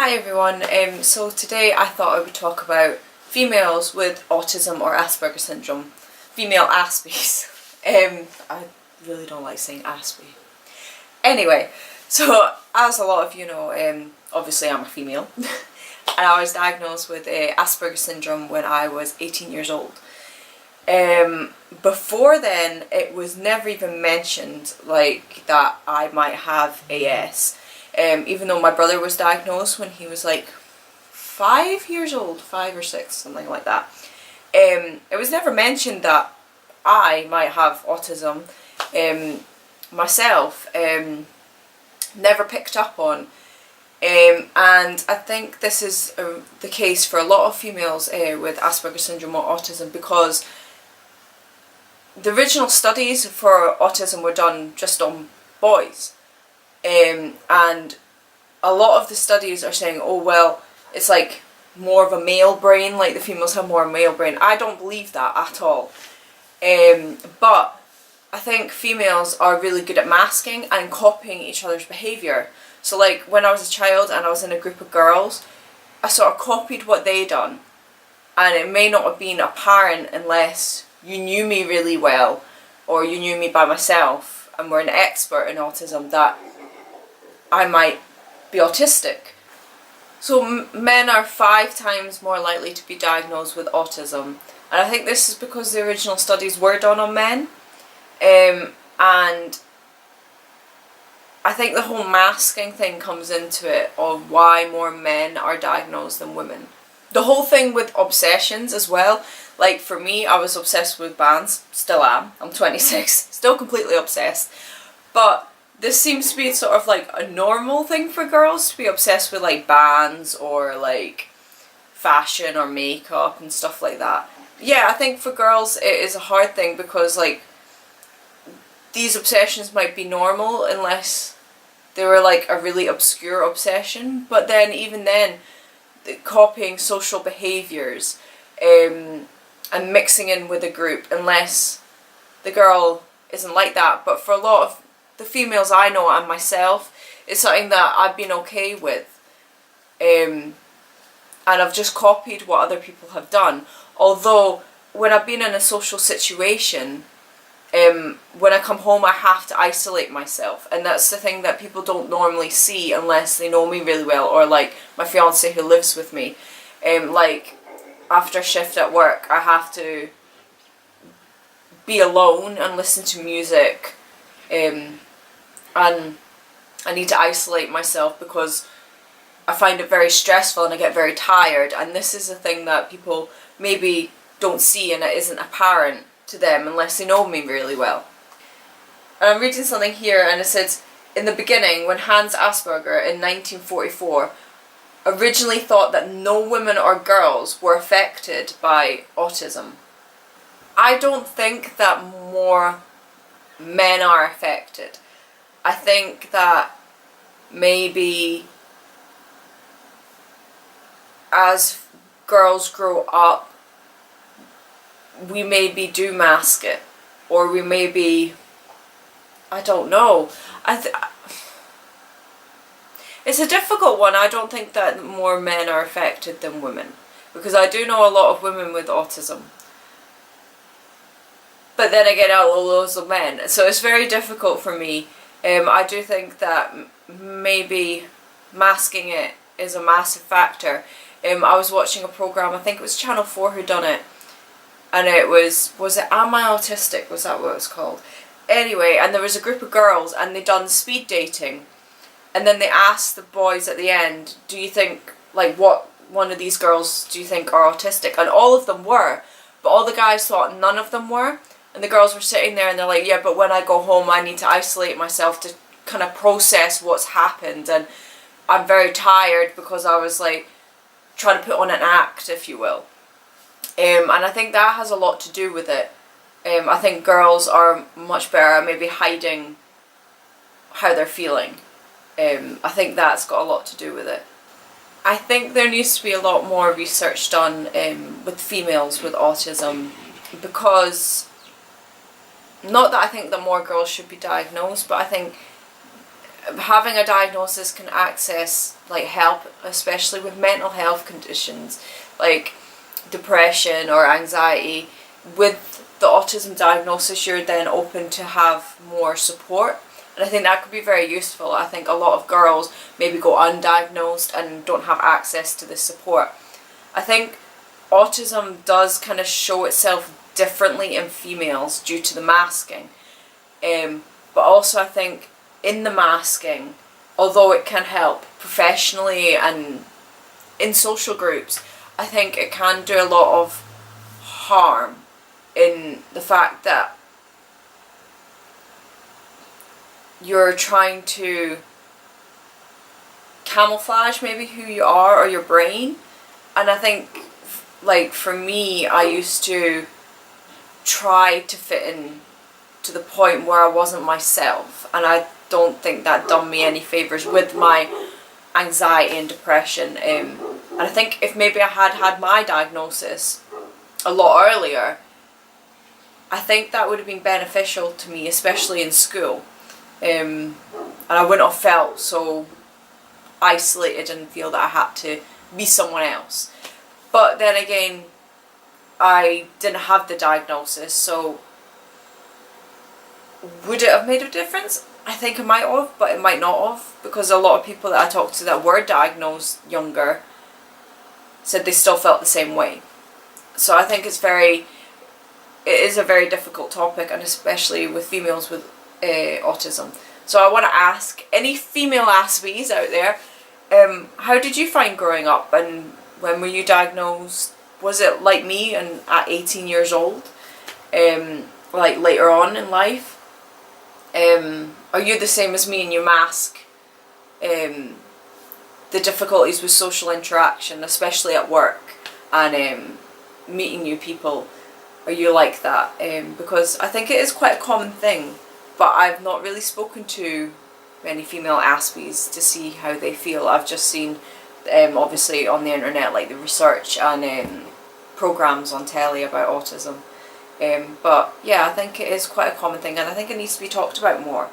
Hi everyone, so today I thought I would talk about females with autism or Asperger Syndrome, female Aspies. I really don't like saying Aspie. Anyway, so as a lot of you know, obviously I'm a female and I was diagnosed with Asperger Syndrome when I was 18 years old. Before then it was never even mentioned like that I might have AS. Even though my brother was diagnosed when he was like 5 years old, 5 or 6, something like that. It was never mentioned that I might have autism. Myself, never picked up on. And I think this is the case for a lot of females with Asperger Syndrome or autism, because the original studies for autism were done just on boys. And a lot of the studies are saying, oh well, it's like more of a male brain, like the females have more male brain. I don't believe that at all. But I think females are really good at masking and copying each other's behaviour. So like when I was a child and I was in a group of girls, I sort of copied what they done, and it may not have been apparent unless you knew me really well or you knew me by myself and were an expert in autism that I might be autistic. So men are 5 times more likely to be diagnosed with autism, and I think this is because the original studies were done on men, and I think the whole masking thing comes into it of why more men are diagnosed than women. The whole thing with obsessions as well, like for me I was obsessed with bands, still am, I'm 26, still completely obsessed, but this seems to be sort of like a normal thing for girls to be obsessed with like bands or like fashion or makeup and stuff like that. Yeah, I think for girls it is a hard thing because like these obsessions might be normal unless they were like a really obscure obsession, but then even then copying social behaviours and mixing in with a group, unless the girl isn't like that. But for a lot of the females I know and myself, it's something that I've been okay with, and I've just copied what other people have done. Although when I've been in a social situation, when I come home I have to isolate myself, and that's the thing that people don't normally see unless they know me really well, or like my fiance who lives with me. Like after shift at work I have to be alone and listen to music, and I need to isolate myself because I find it very stressful and I get very tired, and this is a thing that people maybe don't see and it isn't apparent to them unless they know me really well. And I'm reading something here and it says, in the beginning, when Hans Asperger in 1944 originally thought that no women or girls were affected by autism. I don't think that more men are affected. I think that maybe as girls grow up, we maybe do mask it, or we maybe, I don't know. It's a difficult one. I don't think that more men are affected than women, because I do know a lot of women with autism. But then again, I know loads of men, so it's very difficult for me. I do think that maybe masking it is a massive factor. I was watching a programme, I think it was Channel 4 who done it, and it was it Am I Autistic? Was that what it was called? Anyway, and there was a group of girls and they done speed dating, and then they asked the boys at the end, do you think, like, what one of these girls do you think are autistic? And all of them were, but all the guys thought none of them were. And the girls were sitting there and they're like, yeah, but when I go home I need to isolate myself to kind of process what's happened, and I'm very tired because I was like trying to put on an act, if you will. And I think that has a lot to do with it. I think girls are much better at maybe hiding how they're feeling. I think that's got a lot to do with it. I think there needs to be a lot more research done with females with autism, because not that I think that more girls should be diagnosed, but I think having a diagnosis can access like help, especially with mental health conditions like depression or anxiety. With the autism diagnosis, you're then open to have more support, and I think that could be very useful. I think a lot of girls maybe go undiagnosed and don't have access to this support. I think autism does kind of show itself differently in females due to the masking, but also I think in the masking, although it can help professionally and in social groups, I think it can do a lot of harm in the fact that you're trying to camouflage maybe who you are or your brain. And I think, like, for me, I used to try to fit in to the point where I wasn't myself, and I don't think that done me any favours with my anxiety and depression. And I think if maybe I had had my diagnosis a lot earlier, I think that would have been beneficial to me, especially in school. And I wouldn't have felt so isolated and feel that I had to be someone else. But then again, I didn't have the diagnosis, so would it have made a difference? I think it might have, but it might not have, because a lot of people that I talked to that were diagnosed younger said they still felt the same way. So I think it is a very difficult topic, and especially with females with autism. So I want to ask any female Aspies out there, how did you find growing up, and when were you diagnosed? Was it like me and at 18 years old, like later on in life? Are you the same as me and you mask the difficulties with social interaction, especially at work and meeting new people? Are you like that? Because I think it is quite a common thing, but I've not really spoken to many female Aspies to see how they feel. I've just seen obviously on the internet like the research and programs on telly about autism. But yeah, I think it is quite a common thing, and I think it needs to be talked about more.